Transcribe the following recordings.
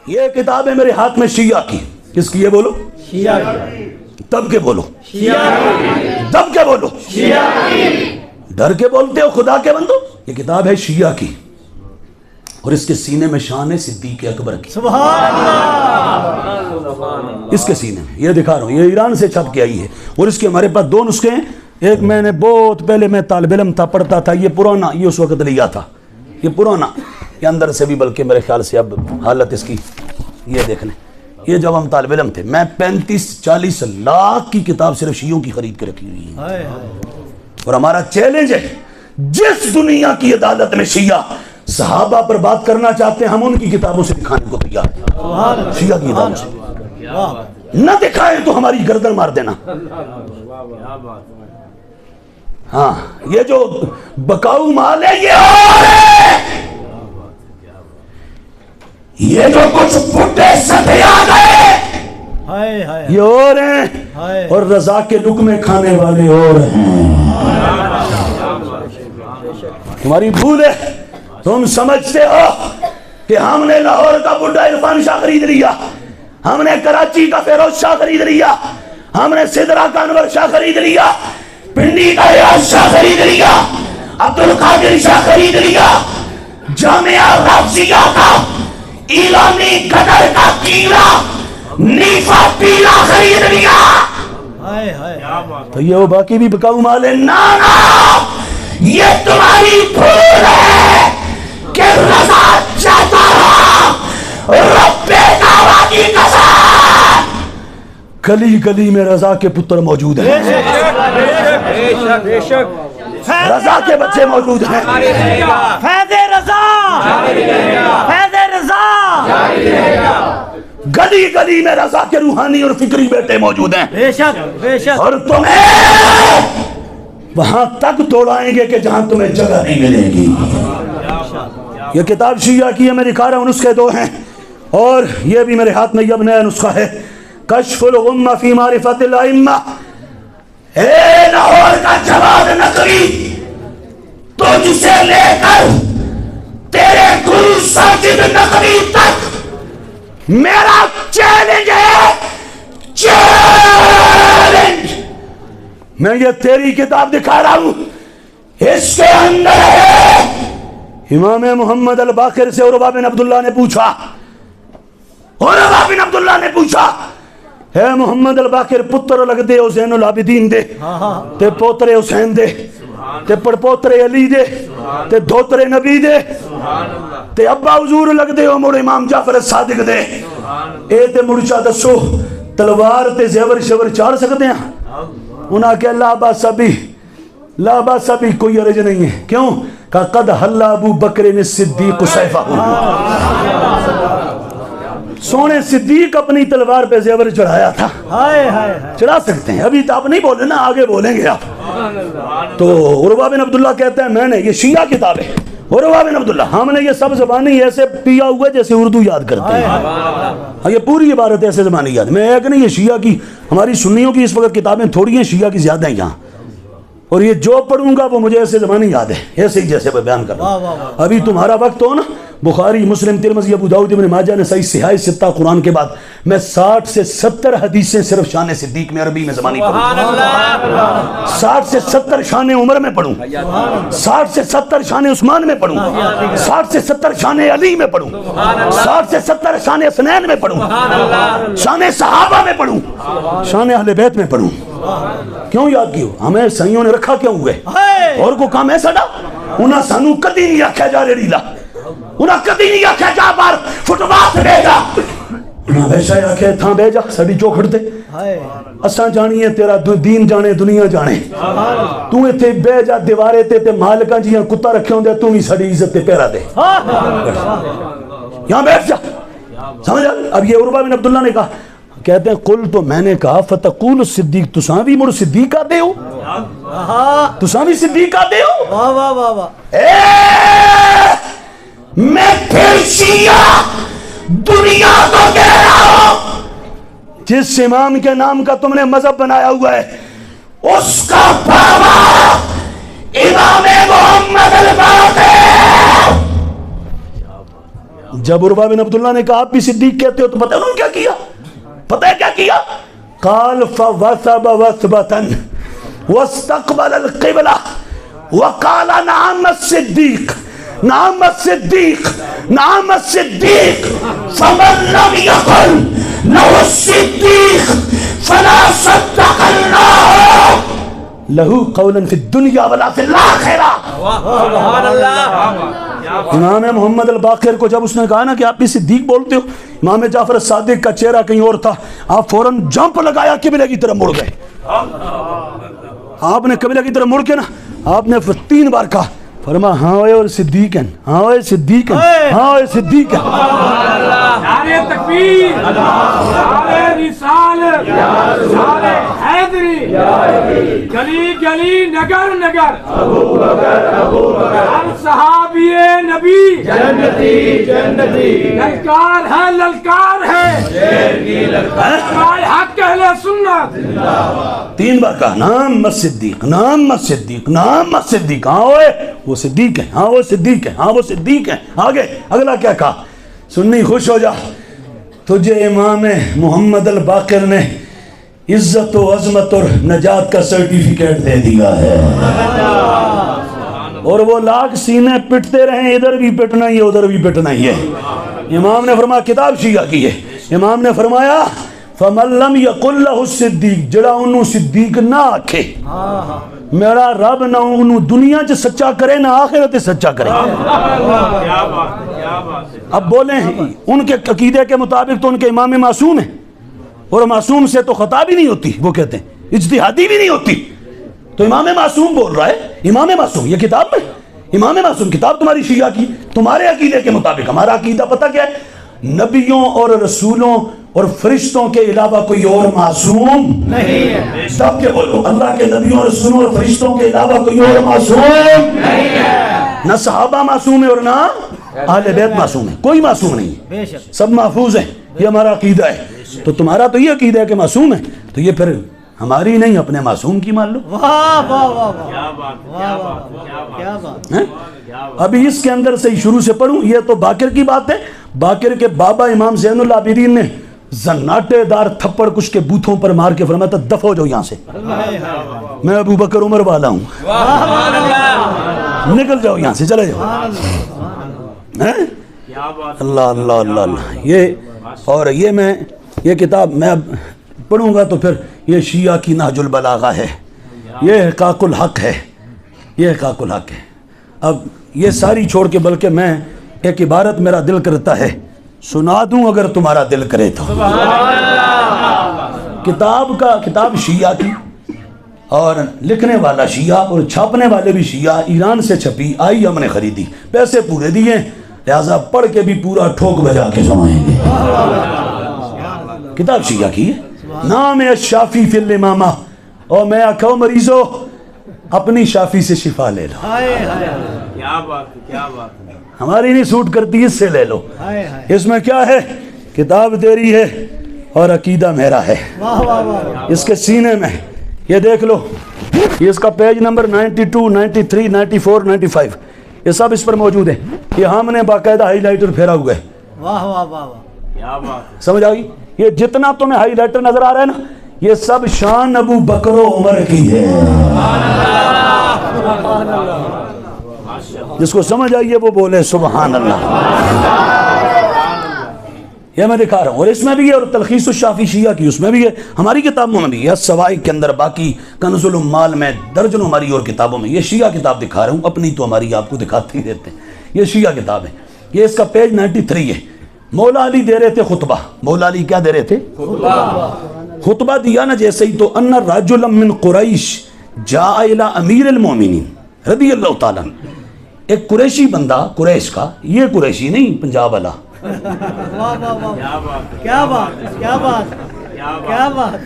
یہ کتاب ہے میرے ہاتھ میں شیعہ کی. کس کی؟ یہ بولو شیعہ کی. دب کے بولو شیعہ کی. دب کے بولو. شیعہ کی. ڈر کے بولتے ہو خدا کے بندو. یہ کتاب ہے شیعہ کی اور اس کے سینے میں شان ہے صدیق اکبر کی. سبحان اللہ. اس کے سینے میں یہ دکھا رہا ہوں, یہ ایران سے چھپ کے آئی ہے اور اس کے ہمارے پاس 2 نسخے ہیں. ایک میں نے بہت پہلے میں طالب علم تھا, پڑھتا تھا, یہ پرانا, یہ اس وقت لیا تھا, یہ پرانا, یہ اندر سے بھی بلکہ میرے خیال سے اب حالت اس کی, یہ دیکھ لیں, یہ جب ہم طالب علم تھے میں 35-40 لاکھ کی کتاب صرف شیعوں کی خرید کے رکھی ہوئی ہے. اور ہمارا چیلنج ہے جس دنیا کی عدالت میں شیعہ صحابہ پر بات کرنا چاہتے ہیں ہم ان کی کتابوں سے دکھانے کو تیار ہیں. شیعہ کی کتابوں سے نہ دکھائیں تو ہماری گردن مار دینا. ہاں یہ جو بکاؤ مال ہے یہ اور ہے, یہ جو کچھ پھٹے سٹے آ گئے یہ اور ہیں, اور رضا کے لقمے کھانے والے اور ہیں. تمہاری بھول ہے, تم سمجھتے ہو کہ ہم نے لاہور کا بڈھا عرفان شاہ خرید لیا, ہم نے کراچی کا فیروز شاہ خرید لیا, ہم نے سدرا کا انور شاہ خرید لیا, پنڈی کا ریاض شاہ خرید لیا, عبد القادر شاہ خرید لیا, جامعہ رافضیہ کا ایلانی قدر کا کیڑا نیفا پیلا خرید لیا. تو یہ وہ باقی بھی بکاؤ مال ہے. نانا یہ تمہاری بھول ہے کہ رضا چاہتا رہا رب دعویٰ کی قسم گلی گلی میں رضا کے پتر موجود ہیں, رضا کے بچے موجود ہیں. فیض رضا, فیض رضا. گلی گلی میں رضا کے روحانی اور فکری بیٹے موجود ہیں. بے شک, بے شک. اور تمہیں وہاں تک دوڑائیں گے کہ جہاں تمہیں جگہ نہیں ملے گی. یہ کتاب شیعہ کی ہے, میں دکھا رہا ہوں, نسخے 2 ہیں اور یہ بھی میرے ہاتھ میں یہ نیا نسخہ ہے, کشف الغمہ فی معرفت الائمہ. اے لاہور کا جواد نقوی, تو جسے لے کر تیرے گرو ساجد نقوی تک میرا چیلنج ہے, چیلنج. میں یہ تیری کتاب دکھا رہا ہوں, اس کے اندر ہے. امام محمد الباقر سے عروہ بن عبداللہ نے پوچھا, عروہ بن عبداللہ نے پوچھا, اے محمد الباقر پتر لگ دے حسین العابدین دے, تے پوترے حسین دے, تے پڑپوترے علی دے, تے دھوترے نبی دے, تے ابا حضور لگ دے او مڑ امام جعفر صادق دے. اے تے مڑچا دسو تلوار تے زیور شور چار سکتے ہیں؟ انہاں کہ لا باس بھی, لا باس بھی, کوئی عرض نہیں ہے. کیوں؟ کہ قد حل ابو بکر الصدیق سیفہ. سونے صدیق اپنی تلوار پہ زیور چڑھایا تھا. چڑھا سکتے ہیں, ابھی تو آپ نہیں بولے نا, آگے بولیں گے آپ. تو عروہ بن عبداللہ کہتے ہیں میں نے, یہ شیعہ کتاب ہے, عروہ بن عبداللہ, ہم نے یہ سب زبانی ایسے پیا ہوا جیسے اردو یاد کرتے ہیں. یہ پوری عبارت ایسے زبانی یاد, میں ایک نہیں, یہ شیعہ کی, ہماری سنیوں کی اس وقت کتابیں تھوڑی ہیں, شیعہ کی زیادہ ہیں یہاں. اور یہ جو پڑھوں گا وہ مجھے ایسے زبانی یاد ہے, ایسے ہی جیسے میں بیان کر رہا ہوں. ابھی تمہارا وقت ہو نا, بخاری, مسلم, ترمذی, ابو داؤد, ابن ماجہ نے صحیح صحاح ستہ قرآن کے بعد میں 60 سے 70 حدیثیں صرف شان صدیق میں عربی میں زبانی پڑھوں. 60 سے 70 شان عمر میں پڑھوں, 60 سے 70 شان عثمان میں پڑھوں, 60 سے 70 شان علی میں پڑھوں, 60 سے 70 شان حسنین میں پڑھوں, شان صحابہ میں پڑھوں, شان اہل بیت میں پڑھوں. کیوں یاد کیوں؟ ہمیں سائیوں نے رکھا کیوں ہوئے, اور کو کام ہے ساڑا. انہاں سانو کدی نہیں آکھیا جا ریڑی لا, انہاں کدی نہیں آکھیا جا بار فٹبات بے جا, انہاں ویسا ہی آکھیا تھاں بے جا ساڑی چوکھڑ دے. اساں جانی ہے تیرا دین جانے دنیا جانے, تو ایتھے بے جا دیوارے تے مالکاں جیاں کتا رکھے ہوندے, تو بھی ساڑی عزت تے پیرا دے, یہاں بیٹھ جا. سمجھا؟ اب یہ عروہ بن عبداللہ نے کہا, کہتے ہیں قل, تو میں نے کہا فتقول الصدیق, تساں بھی مڑ صدیقہ دے ہو, تساں بھی صدیقہ دے ہو. واہ واہ واہ واہ. میں پھر شیعہ دنیا کو کہہ رہا ہوں, جس امام کے نام کا تم نے مذہب بنایا ہوا ہے اس کا بابا امام محمد الباقر, جب عروہ بن عبداللہ نے کہا آپ بھی صدیق کہتے ہو تو پتہ ہے انہوں نے کیا کیا؟ پتہ ہے کیا کیا؟ قال فوثب وثبتا واستقبل القبلہ وقال نعم الصدیق نعم الصدیق نعم الصدیق فمن لم يقل له الصدیق فلا صدق اللہ لہو قولا فی الدنیا ولا فی الآخرہ. سبحان اللہ. امام محمد الباقر کو جب اس نے کہا نا کہ آپ بھی صدیق بولتے ہو، امام جعفر صادق کا چہرہ کہیں اور تھا، آپ فوراً جمپ لگایا قبلے کی طرف مڑ گئے. آپ نے قبلے کی طرف مڑ کے نا آپ نے 3 بار کہا، فرما ہاں اوے اور صدیق ہیں، ہاں اوے صدیق ہیں، ہاں اوے صدیق ہیں. نعرہ تکبیر، نعرہ رسالت، نعرہ حیدری، گلی گلی نگر نگر، ہر صحابی نبی جنتی جنتی، للکار ہے للکار ہے، للکار حق اہل سنت. 3 بار کہا نام الصدیق نام الصدیق نام الصدیق، ہاں اوے وہ صدیق ہے، ہاں وہ صدیق ہے، ہاں وہ صدیق ہے. آگے اگلا کیا کہا؟ سنی خوش ہو جا، تجھے امام محمد الباقر نے عزت و عظمت اور نجات کا سرٹیفکیٹ دے دیا ہے. اور وہ لاکھ سینے پٹتے رہیں، ادھر بھی پٹنا ہی ہے ادھر بھی پٹنا ہی ہے. امام نے فرمایا کتاب شیعہ کی ہے، امام نے فرمایا فمن لم یقل لہ الصدیق، جڑا انہوں صدیق نہ آکھے میرا رب نہ انہوں دنیا چ سچا کرے نہ آخرت سچا کرے. اب بولیں ان کے عقیدے کے مطابق تو ان کے امام معصوم ہیں، اور معصوم سے تو خطا بھی نہیں ہوتی، وہ کہتے ہیں اجتہادی بھی نہیں ہوتی. تو امام معصوم بول رہا ہے، امام معصوم یہ کتاب میں، امام معصوم کتاب تمہاری شیعہ کی، تمہارے عقیدے کے مطابق. ہمارا عقیدہ پتہ کیا ہے؟ نبیوں اور رسولوں اور فرشتوں کے علاوہ کوئی اور معصوم نہیں ہے. سب کے بولو، اللہ کے نبیوں اور رسولوں اور فرشتوں کے علاوہ کوئی اور معصوم نہیں ہے. نہ صحابہ معصوم ہے اور نہ اہل بیت معصوم ہے، کوئی معصوم نہیں ہے، سب محفوظ ہیں. یہ ہمارا عقیدہ ہے. تو تمہارا تو یہ عقیدہ ہے کہ معصوم ہے، تو یہ پھر ہماری نہیں اپنے معصوم کی مان لو. واہ واہ واہ واہ، کیا بات. ابھی اس کے اندر سے شروع سے پڑھوں. یہ تو باقر کی بات ہے. باقر کے بابا امام زین العابدین نے زناٹے دار تھپڑ کچھ کے بوتھوں پر مار کے فرمایا تھا دفع ہو جاؤ یہاں سے، میں ابو بکر عمر والا ہوں، نکل جاؤ یہاں سے، چلے جاؤ. اللہ اللہ اللہ اللہ. یہ اور یہ میں یہ کتاب میں اب پڑھوں گا تو پھر یہ شیعہ کی نہج البلاغہ ہے، یہ حقاق الحق ہے، یہ حقاق الحق ہے. اب یہ ساری چھوڑ کے بلکہ میں ایک عبارت میرا دل کرتا ہے سنا دوں اگر تمہارا دل کرے تو. کتاب شیعہ کی، اور لکھنے والا شیعہ اور چھاپنے والے بھی شیعہ، ایران سے چھپی، آئی ہم نے خریدی، پیسے پورے دیے، لہذا پڑھ کے بھی پورا ٹھوک بجا کے سنائیں گے. کتاب شیعہ کی ہے، نام ہے شافی فی الامامہ. اور میں آکھا مریضو اپنی شافی سے شفا لے لو. کیا بات کیا بات. ہماری نہیں سوٹ کرتی، اس سے لے لو. اس میں کیا ہے؟ کتاب تیری ہے اور عقیدہ میرا ہے. اس کے سینے میں یہ دیکھ لو، یہ اس کا پیج نمبر 92 93 94 95 یہ سب اس پر موجود ہے. یہ ہم نے باقاعدہ ہائی لائٹر پھیرا ہوا ہے. واہ واہ واہ، کیا بات. سمجھ آگئی؟ یہ جتنا تمہیں ہائی لائٹر نظر آ رہا ہے نا، یہ سب شان ابو بکر و عمر کی ہے. جس کو سمجھ آئیے وہ بولے سبحان اللہ. یہ میں دکھا رہا ہوں. اور اس میں بھی ہے، اور تلخیص الشافی شیعہ کی اس میں بھی ہے، ہماری کتابوں میں بھی ہے، سوائق کے اندر، باقی کنز العمال میں، درجنوں ہماری اور کتابوں میں. یہ شیعہ کتاب دکھا رہا ہوں، اپنی تو ہماری آپ کو دکھاتے ہی رہتے ہیں. یہ شیعہ کتاب ہے. یہ اس کا پیج 93 ہے. مولا علی دے رہے تھے خطبہ. مولا علی کیا دے رہے تھے؟ خطبہ دیا نا جیسے ہی تو ان رجلا من قریش جاء الی امیر المومنین رضی اللہ تعالیٰ. ایک قریشی بندہ، قریش کا، یہ قریشی نہیں پنجاب والا، کیا بات کیا بات کیا بات.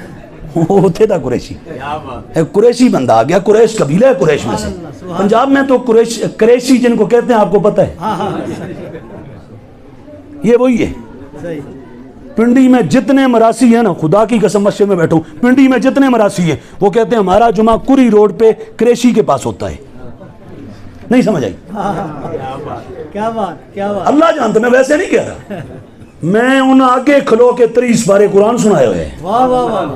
وہ تھے تھا قریشی. ایک قریشی بندہ آ گیا، قریش قبیلہ ہے قریش میں سے. پنجاب میں تو قریشی جن کو کہتے ہیں آپ کو پتہ ہے، یہ وہی ہے. پنڈی میں جتنے مراسی ہیں نا، خدا کی قسم مسجد میں بیٹھوں، پنڈی میں جتنے مراسی ہیں وہ کہتے ہیں ہمارا جمعہ کری روڈ پہ قریشی کے پاس ہوتا ہے. نہیں سمجھ آئی؟ کیا بات کیا بات. اللہ جانتا میں ویسے نہیں کہہ رہا. میں ان آگے کھلو کے 30 بارے قرآن سنائے ہوئے ہیں. واہ واہ واہ.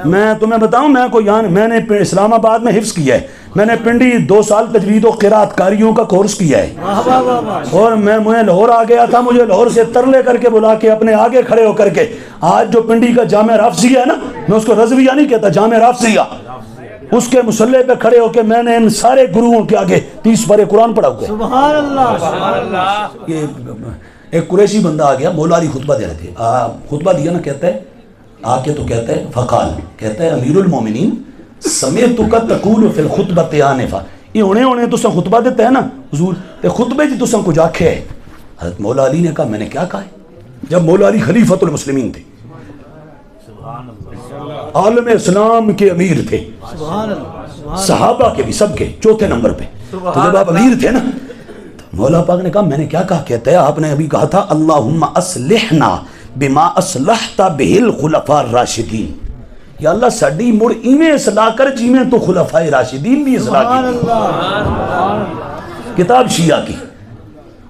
میں تمہیں بتاؤں میں کو یہاں میں نے اسلام آباد میں حفظ کیا ہے. میں نے پنڈی 2 سال تجوید و قرات کاریوں کا کورس کیا ہے. واہ واہ واہ واہ. اور مجھے لاہور آ گیا تھا, مجھے لاہور سے ترلے کر کے بلا کے اپنے آگے کھڑے ہو کر کے آج جو پنڈی کا جامع رافضیہ ہے نا, میں اس کو رضویہ نہیں کہتا, جامع رافضیہ, اس کے مسلح پہ کھڑے ہو کے میں نے ان سارے گروؤں کے آگے 30 بارے قرآن پڑھا ہوا ہے. سبحان اللہ سبحان اللہ. یہ ایک قریشی بندہ آ گیا, مولا علی خطبہ دے رہے تھے, خطبہ دیا نا, کہتا ہے آ کے تو کہتا ہے فقال, کہتا ہے امیر المومنین سمیتک تقول فی الخطبۃ آنفا, یہ ہونے تو سن خطبہ دیتا ہے نا حضور, تے خطبے جی تو سن کچھ آکھے ہے. حضرت مولا علی نے کہا میں نے کیا کہا ہے, جب مولا علی خلیفۃ المسلمین تھے, عالم اسلام کے امیر تھے, سبحان اللہ. صحابہ کے بھی سب کے چوتھے نمبر پہ, تو جب آپ امیر تھے نا, مولا پاک نے کہا میں نے کیا کہا, کہتا ہے آپ نے ابھی کہا تھا اللہم اصلحنا بما اصلحت بہ الخلفاء الراشدین, یا اللہ ساڈی مڑ ایویں اصلاح کر جیویں تو خلفاء راشدین بھی اصلاح سبحان کی. اللہ. کتاب شیعہ کی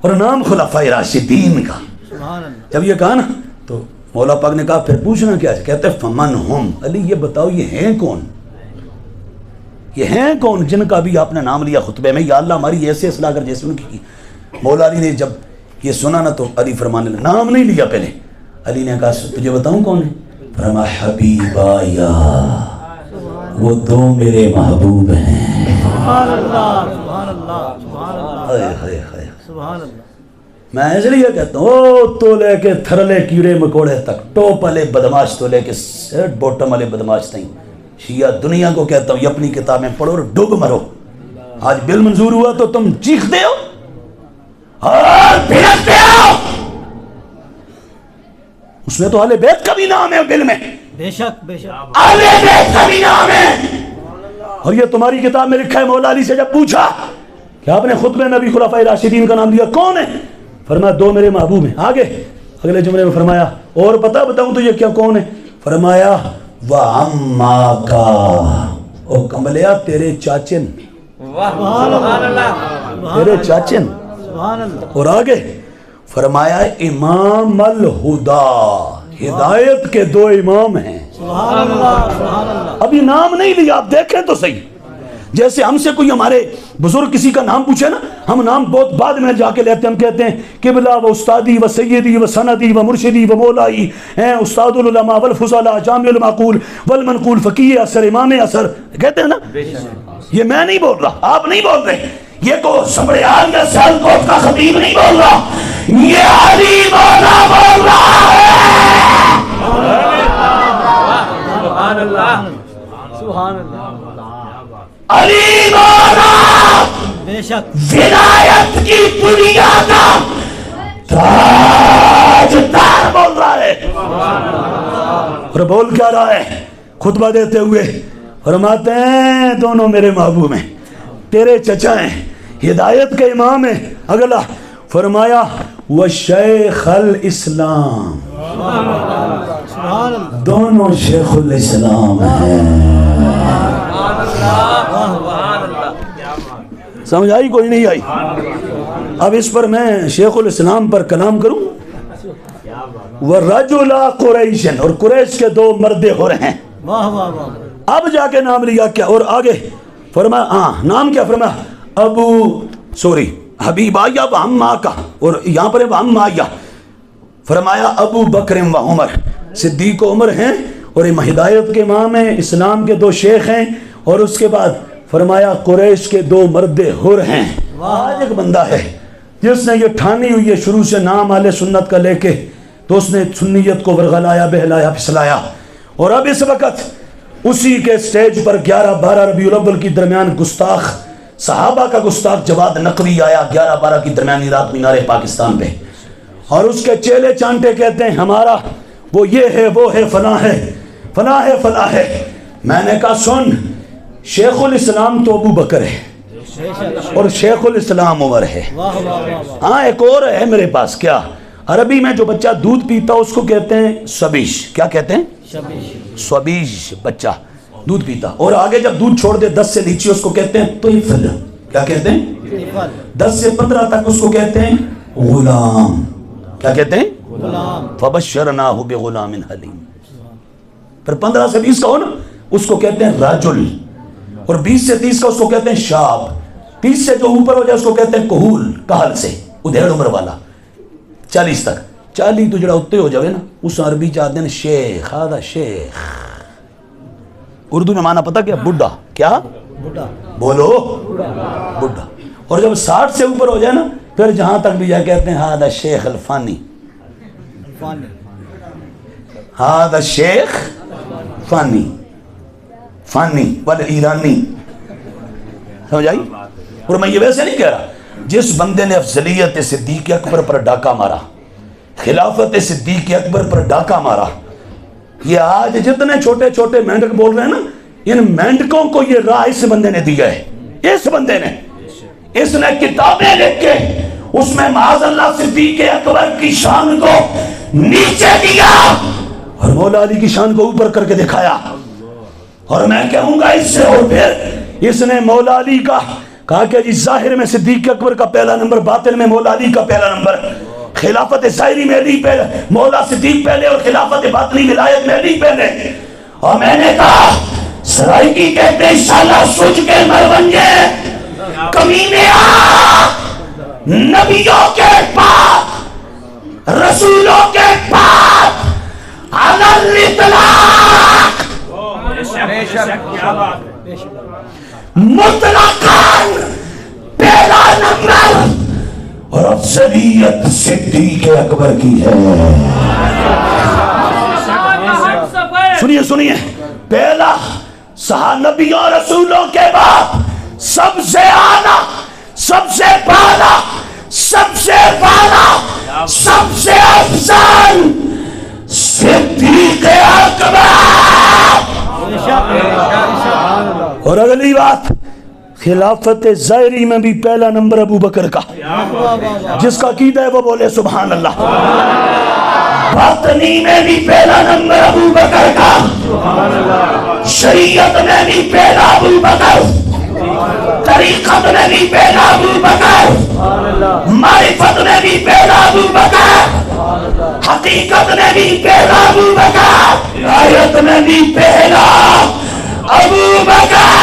اور نام خلفاء راشدین کا. سبحان اللہ. جب یہ کہا نا تو مولا پاک نے کہا پھر پوچھنا کیا ہے, کہتے ہیں فمن ہم, علی یہ بتاؤ یہ ہیں کون, یہ ہیں کون جن کا بھی آپ نے نام لیا خطبے میں, یا اللہ ہماری ایسے اصلاح کر جیسے ان کی. مولا علی نے جب یہ سنا نا تو علی فرمانے لگا, نام نہیں لیا پہلے, علی نے کہا تجھے بتاؤں کون ہے, فرمایا حبیبا یا وہ 2 میرے محبوب ہیں. سبحان اللہ سبحان اللہ سبحان اللہ ہائے ہائے ہائے. سبحان اللہ. میں اس لیے کہتا ہوں او تو لے کے تھرلے کیڑے مکوڑے تک, ٹوپ والے بدماش تو لے کے سیٹ بوٹم والے بدماش تک, شیعہ دنیا کو کہتا ہوں یہ اپنی کتابیں پڑھو اور ڈوب مرو. آج بل منظور ہوا تو تم چیختے ہو اور بھڑکتے ہو, اس میں تو اہل بیت کا بھی نام ہے بل میں, بے شک بے شک. اہل بیت کا بھی نام ہے. اور یہ تمہاری کتاب میں لکھا ہے, مولا علی سے جب پوچھا کہ آپ نے خطبے میں بھی خلفاء راشدین کا نام لیا, کون ہے, فرمایا 2 میرے محبوب ہیں. آگے اگلے جملے میں فرمایا اور بتاؤں تو یہ کیا کون ہے, فرمایا وَعَمَّاكَ, او کمبلیا تیرے چاچن, سبحان اللہ تیرے چاچن. سبحان اللہ. اور آگے فرمایا امام الہدا, ہدایت کے 2 امام ہیں. سبحان اللہ سبحان اللہ. ابھی نام نہیں لیا, آپ دیکھیں تو صحیح. جیسے ہم سے کوئی ہمارے بزرگ کسی کا نام پوچھے نا, ہم نام بہت بعد میں جا کے لیتے ہیں, ہم کہتے ہیں قبلہ و استادی و سیدی و سندی و مرشدی و مولائی, استاد العلماء والفضلاء جامع المعقول والمنقول فقیہ اثر امام اثر, کہتے ہیں نا. یہ میں نہیں بول رہا, آپ نہیں بول رہے, یہ کو سبڑیال یا سیالکوٹ کا خطیب نہیں بول رہا, یہ علی مولا بول رہا ہے. سبحان اللہ سبحان اللہ. علی مولا بے شک. ولایت کی دنیا کا تاجدار بول رہا ہے. اور بول کیا رہا ہے خطبہ دیتے ہوئے, فرماتے ہیں دونوں میرے محبوب ہیں, تیرے چچا ہیں, ہدایت کے امام ہیں. اگلا فرمایا وشیخ الاسلام, سبحان اللہ. دونوں شیخ الاسلام ہیں. سمجھ آئی کوئی نہیں آئی؟ اب اس پر میں شیخ الاسلام پر کلام کروں. وَرَجُلَ قُرَيْشٍ, اور قریش کے 2 مردے ہو رہے ہیں. واہ واہ واہ. اب جا کے نام لیا کیا, اور آگے فرمایا نام کیا, فرمایا حبیب آیا و عمّا کا, اور یہاں پر عمّا, فرمایا ابو بکر و عمر, صدیق و عمر ہیں, اور ہدایت کے امام ہیں, اسلام کے 2 شیخ ہیں. اور اس کے بعد فرمایا قریش کے 2 مرد حر ہیں. آج ایک بندہ ہے جس نے یہ ٹھانی ہوئی ہے شروع سے نام اہل سنت کا لے کے, تو اس نے سنیت کو ورغلایا, بہلایا, پھسلایا. اور اب اس وقت اسی کے سٹیج پر 11-12 ربیع الاول کی درمیان گستاخ صحابہ کا گستاخ جواد نقوی آیا 11-12 کی درمیانی رات مینار پاکستان پہ, اور اس کے چیلے چانٹے کہتے ہیں ہمارا وہ یہ ہے, وہ ہے, فلاں ہے, فلاں ہے, فلاں ہے. میں نے کہا سن, شیخ الاسلام تو ابو بکر ہے اور شیخ الاسلام عمر ہے. ہاں ایک اور ہے میرے پاس, کیا عربی میں جو بچہ دودھ پیتا اس کو کہتے ہیں سبیش. کیا کہتے ہیں؟ سبیش, بچہ دودھ پیتا. اور آگے جب دودھ چھوڑ دے 10 سے نیچے اس کو کہتے ہیں طفل. کیا کہتے ہیں؟ 10 سے 15 تک اس کو کہتے ہیں غلام. کیا کہتے ہیں؟ غلام. فبشرناہ بغلام حلیم. پھر 15 سے 20 کا ہو نا اس کو کہتے ہیں رجل, اور 20 سے 30 کا اس کو کہتے ہیں شاب. 30 سے جو اوپر ہو جائے اس کو کہتے ہیں کہول, کہل سے ادھیڑ عمر والا. 40 تک, 40 تو جڑا اتنے ہو جائے نا اس عربی چاہتے ہیں شیخ. آدھا شیخ اردو میں معنی پتہ کیا؟ بڈھا. کیا بوڑھا. بولو؟ بڈھا. اور جب 60 سے اوپر ہو جائے نا پھر جہاں تک بھی جائے کہتے ہیں ہادہ شیخ الفانی. فانی. ہادہ شیخ فانی, فانی والے ایرانی. سمجھ آئی؟ اور میں یہ ویسے نہیں کہہ رہا, جس بندے نے افضلیت صدیق اکبر پر ڈاکہ مارا, خلافت صدیق اکبر پر ڈاکہ مارا, یہ آج جتنے چھوٹے چھوٹے مینڈک بول رہے ہیں نا, ان مینڈکوں کو یہ راہ اس بندے نے دیا ہے. اس بندے نے, اس نے کتابیں لکھ کے اس میں معاذ اللہ صدیق اکبر کی شان کو نیچے دیا اور مولا علی کی شان کو اوپر کر کے دکھایا. اور میں کہوں گا اس سے, اور پھر اس نے مولا علی کا کہا کہ جی ظاہر میں صدیق اکبر کا پہلا نمبر, باطن میں مولا علی کا پہلا نمبر, خلافت ظاہری میں علی پہلے, مولا صدیق پہلے, اور خلافت باطنی ولایت میں علی پہلے. اور میں نے کہا سرائکی کہتے ہیں شالا سوچ کے مر بنجے کمینے آ, نبیوں کے بعد رسولوں کے بعد علی الاطلاق مطلقاً پہلا نمبر اور افضلیت صدیق اکبر کی ہے. سنیے سنیے, پہلا نبیوں اور رسولوں کے بعد سب سے اعلیٰ, سب سے بالا, سب سے بالا, سب سے افضل صدیق اکبر. اور اگلی بات, خلافت ظاہری میں بھی پہلا نمبر ابو بکر کا. جس کا عقیدہ ہے وہ بولے سبحان اللہ. باطنی میں بھی پہلا نمبر ابو بکر کا, شریعت میں بھی پہلا ابو بکر, طریقت میں بھی پہلا ابو بکر, معرفت میں بھی پہلا ابو بکر, حقیقت میں بھی پہلا ابو بکر, آیت میں بھی پہلا ابو بکر.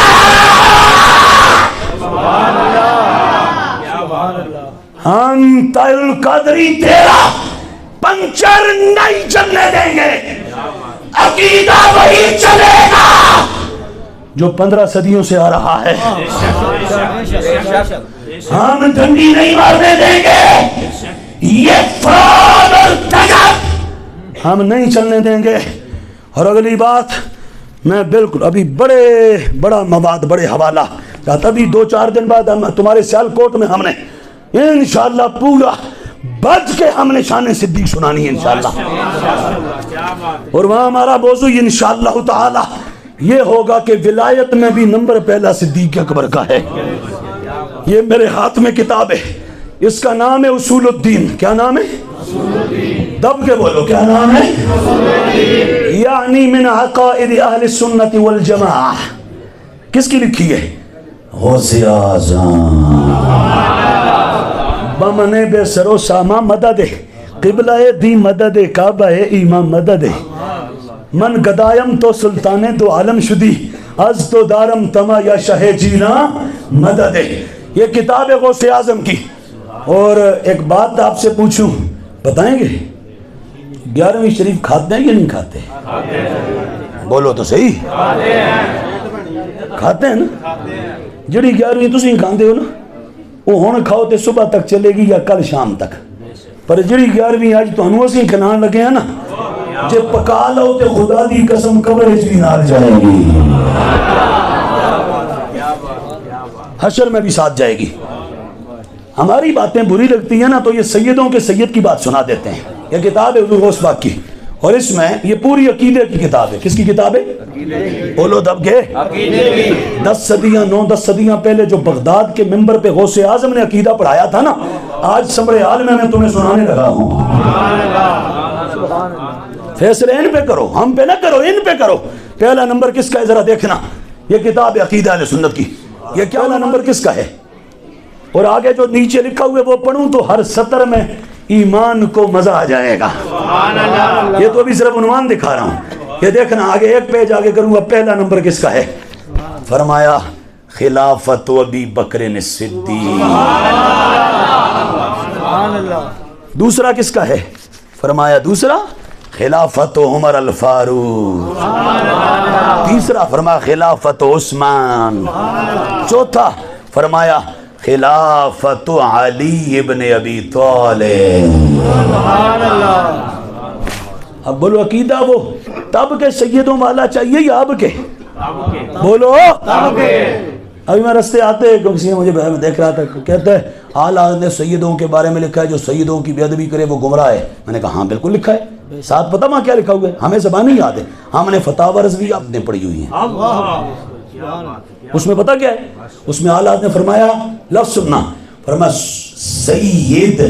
انت القدری تیرا پنچر نہیں چلنے دیں گے, عقیدہ وہی چلے گا جو 15 صدیوں سے آ رہا ہے. ہم ڈنڈی نہیں مارنے دیں گے, یہ فراڈ اور دغل ہم نہیں چلنے دیں گے. اور اگلی بات, میں بالکل ابھی بڑا مواد, بڑے حوالہ چاہتا, ابھی 2-4 دن بعد تمہارے سیالکوٹ میں ہم نے انشاءاللہ پورا بج کے ہم نے شان صدیق سنانی ہے انشاءاللہ. اور وہاں ہمارا موضوع انشاءاللہ تعالی یہ ہوگا کہ ولایت میں بھی نمبر پہلا صدیق اکبر کا ہے. یہ میرے ہاتھ میں کتاب ہے, اس کا نام ہے اصول الدین. کیا نام ہے؟ دب کے بولو, کیا نام ہے؟ یعنی من عقائد اہل سنت والجماعہ. کس کی لکھی ہے؟ غوث اعظم. بمنے بے سرو ساما مدد قبلہ دی مدد کعبہ ایمان مدد من گدایم تو سلطانے تو عالم شدی از تو دارم تما یا شہ جینا مدد. یہ کتاب ہے غوث اعظم کی. اور ایک بات آپ سے پوچھوں, بتائیں گے 11ویں شریف کھاتے ہیں یا نہیں کھاتے؟ بولو تو صحیح. کھاتے ہیں نا. جڑی 11ویں تسی کھاندے ہو نا وہ ہن کھاؤ تے صبح تک چلے گی یا کل شام تک, پر جڑی 11ویں اج تانوں اسی کھنان لگے ہیں نا, جے پکا لو تے خدا دی قسم قبر وچ بھی نال جائے گی, حشر میں بھی ساتھ جائے گی. ہماری باتیں بری لگتی ہیں نا تو یہ سیدوں کے سید کی بات سنا دیتے ہیں. یہ کتاب ہے حضور غوث پاک کی, اور اس میں یہ پوری عقیدے کی کتاب ہے. کس کی کتاب ہے؟ بولو دب کے. 9-10 صدیاں پہلے جو بغداد کے منبر پہ غوث اعظم نے عقیدہ پڑھایا تھا نا, آج سمر عالم میں تمہیں سنانے لگا ہوں. فیصلے ان پہ کرو, ہم پہ نہ کرو, ان پہ کرو. پہلا نمبر کس کا ہے ذرا دیکھنا. یہ کتاب ہے عقیدہ اہل سنت کی. یہ کیا نمبر کس کا ہے؟ اور آگے جو نیچے لکھا ہوئے وہ پڑھوں تو ہر سطر میں ایمان کو مزہ آ جائے گا. یہ تو ابھی صرف عنوان دکھا رہا ہوں. یہ دیکھنا آگے ایک پیج آگے کروں گا. پہلا نمبر کس کا ہے؟ فرمایا خلافت ابی بکر الصدیق. دوسرا کس کا ہے؟ فرمایا دوسرا خلافت عمر الفاروق. تیسرا فرمایا خلافت عثمان. چوتھا فرمایا خلافت علی ابن ابی طالب. اب بولو عقیدہ وہ تب کے سیدوں والا چاہیے یا اب کے؟ بولو. ابھی میں رستے آتے کسی نے مجھے دیکھ رہا تھا کہتا ہے اعلیٰ حضرت نے سیدوں کے بارے میں لکھا ہے جو سیدوں کی بے ادبی کرے وہ گمراہ ہے. میں نے کہا ہاں بالکل لکھا ہے. ساتھ پتہ وہاں کیا لکھا ہوا ہے؟ ہمیں زبان نہیں یاد ہے. ہم نے فتاوی رضویہ آپ نے پڑھی ہوئی ہیں. اس میں پتہ کیا ہے؟ اس میں اعلیٰ حضرت نے فرمایا لفظ سننا فرمایا سید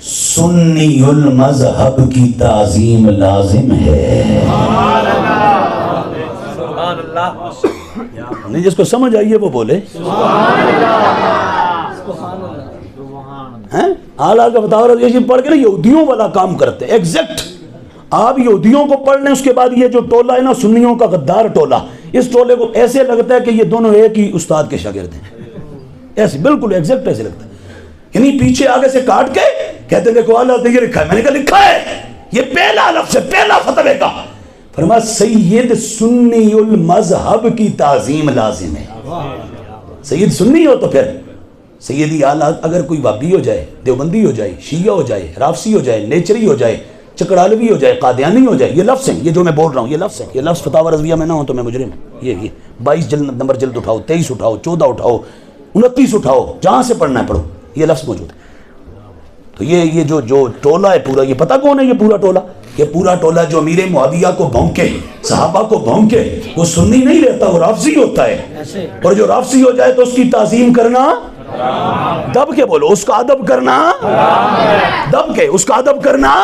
سنی المذہب کی تعظیم لازم ہے. نہیں جس کو سمجھ آئیے وہ بولے. اعلیٰ کا فتاوی رضویہ پڑھ کے نا یہودیوں والا کام کرتے ایگزیکٹ. آپ یہودیوں کو پڑھ لیں اس کے بعد یہ جو ٹولہ ہے نا سنیوں کا غدار ٹولہ, اس ٹولے کو ایسے لگتا ہے کہ یہ دونوں ایک ہی استاد کے شاگرد ہیں. ایسے بالکل ایگزیکٹ ایسے لگتا ہے. یعنی پیچھے آگے سے کاٹ کے کہتے دیکھو اعلیٰ نے یہ لکھا ہے. میں نے کہا لکھا ہے یہ پہلا لفظ ہے پہلا فتوے کا. فرمایا سید سنی المذہب کی تعظیم لازم ہے. سید سنی ہو تو پھر سیدی اعلیٰ اگر کوئی وابی ہو جائے, دیوبندی ہو جائے, شیعہ ہو جائے, رافسی ہو جائے, نیچری ہو جائے, چکڑالوی ہو جائے, قادیانی ہو جائے, یہ لفظ ہیں. یہ جو میں بول رہا ہوں یہ لفظ ہیں. یہ لفظ فتاوی رضویہ میں نہ ہو تو میں مجرم ہوں. یہ 22 جلد نمبر جلد اٹھاؤ, 23 اٹھاؤ, 14 اٹھاؤ, 29 اٹھاؤ, جہاں سے پڑھنا ہے پڑھو. یہ لفظ موجود ہے. تو یہ جو ٹولہ ہے پورا, یہ پتہ کون ہے یہ پورا ٹولہ؟ یہ پورا ٹولہ جو امیر معاویہ کو بھونکے, صحابہ کو بھونکے, وہ سنی نہیں رہتا, وہ رافضی ہوتا ہے. اور جو رافضی ہو جائے تو اس کی تعظیم کرنا دب کے بولو, اس کا ادب کرنا دب کے, اس کا ادب کرنا.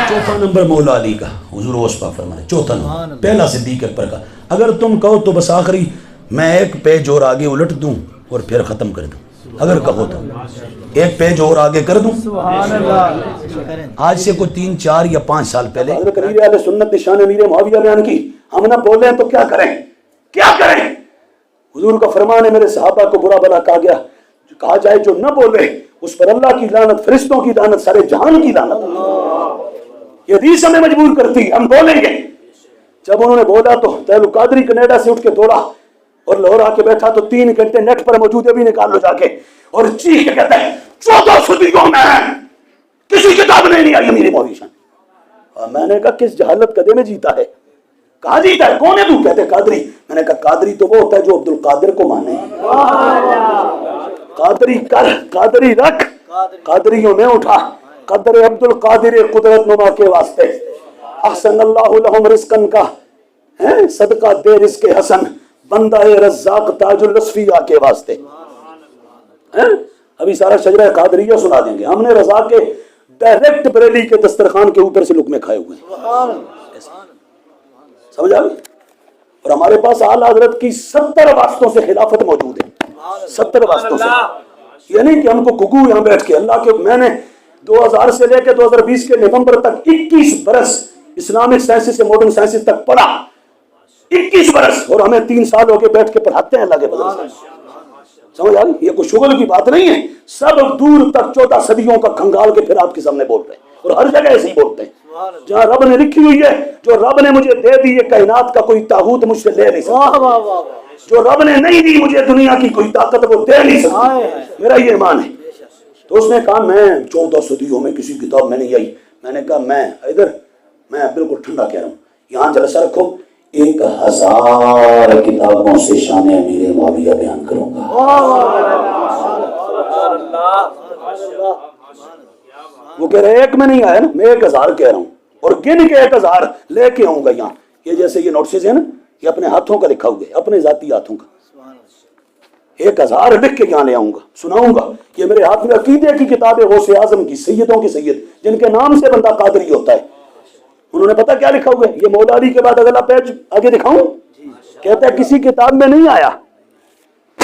چوتھا نمبر مولا علی کا حضور وصفہ فرمائے. چوتھا نمبر پہلا صدیق اکبر کا. اگر تم کہو تو بس آخری میں ایک پیج اور آگے الٹ دوں اور پھر ختم کر دوں. اگر کہو تو ایک پیج اور آگے کر دوں. آج سے کوئی 3, 4 یا 5 سال پہلے حضرت قریب اہل سنت نشان امیر معاویہ بیان کی. ہم نہ بولیں تو کیا کریں, کیا کریں؟ حضور کا فرمان ہے میرے صحابہ کو برا بلا کہا گیا, کہا جائے جو نہ بولے اس پر اللہ کی لعنت, فرشتوں کی لعنت, سارے جہان کی لعنت. یہ حدیث ہمیں مجبور کرتی, ہم بولیں گے. جب انہوں نے بولا تو تیلو قادری کینیڈا سے اٹھ کے دوڑا اور لاہور آ کے بیٹھا تو 3 گھنٹے نیٹ پر موجود ہے, بھی نکال لو جا کے, اور چیخ کے کہتا ہے 14 صدیوں میں کسی کتاب میں نہیں آئی امیر معاویہ. میں نے کہا کس جہالت قدے میں جیتا ہے؟ کہاں جیتا ہے؟ کون ہے تو؟ کہتے قادری. میں نے کہا قادری تو وہ ہوتا ہے جو عبد القادر کو مانے. قادری کر, قادری رکھ, قادریوں میں اٹھا. قدر عبد القادر قدرت نما کے واسطے. احسن اللہ لہم رزقن کا صدقہ دے رزق حسن, بندہ رزاق تاج الاسفیاء کے واسطے. ابھی سارا شجرہ قادریہ سنا دیں گے. ہم نے رضا کے ڈائریکٹ بریلی کے دسترخوان کے اوپر سے لقمے کھائے ہوئے ہیں. سمجھ آئی؟ اور ہمارے پاس اعلیٰ حضرت کی 70 واسطوں سے خلافت موجود ہے. 70 واسطوں سے. یہ نہیں کہ ہم کو گگو یہاں بیٹھ کے اللہ کے, میں نے 2000 سے لے کے 2020 کے نومبر تک 21 برس اسلامک سائنسز سے ماڈرن سائنسز تک پڑھا. 21 برس. اور ہمیں 3 سال ہو کے بیٹھ کے پڑھاتے ہیں اللہ کے فضل سے. سمجھ آئی؟ یہ کوئی شغل کی بات نہیں ہے. سب دور تک 14 صدیوں کا کھنگال کے پھر آپ کے سامنے بول رہے ہیں, اور ہر جگہ ایسے ہی بولتے ہیں. جہاں رب نے لکھی ہوئی ہے, جو رب نے مجھے دے دی یہ کائنات کا کوئی طاغوت مجھ سے لے نہیں سکتا. جو رب نے نہیں دی مجھے دنیا کی کوئی طاقت وہ دے نہیں سکتی. میرا یہ ایمان ہے. تو اس نے کہا میں 14 صدیوں میں کسی کتاب میں نہیں آئی. میں نے کہا میں ادھر, میں بالکل ٹھنڈا کہہ رہا ہوں, یہاں جلسہ رکھو, 1000 کتابوں سے شان امیر معاویہ بیان کروں گا. وہ کہہ رہے ایک میں نہیں آیا نا, میں 1000 کہہ رہا ہوں, اور گن کے 1000 لے کے آؤں گا یہاں. یہ جیسے یہ نوٹسز ہیں نا, یہ اپنے ہاتھوں کا لکھا ہوئے, اپنے ذاتی ہاتھوں کا. 1000 لکھ کے یہاں لے آؤں گا, سناؤں گا. یہ میرے ہاتھ میں عقیدے کی کتاب ہے غوث اعظم کی, سیدوں کی سید, جن کے نام سے بندہ قادری ہوتا ہے. انہوں نے پتہ کیا لکھا ہوا ہے؟ یہ مولا علی کے بعد اگلا پیج آگے دکھاؤں. کہتا ہے کسی کتاب میں نہیں آیا,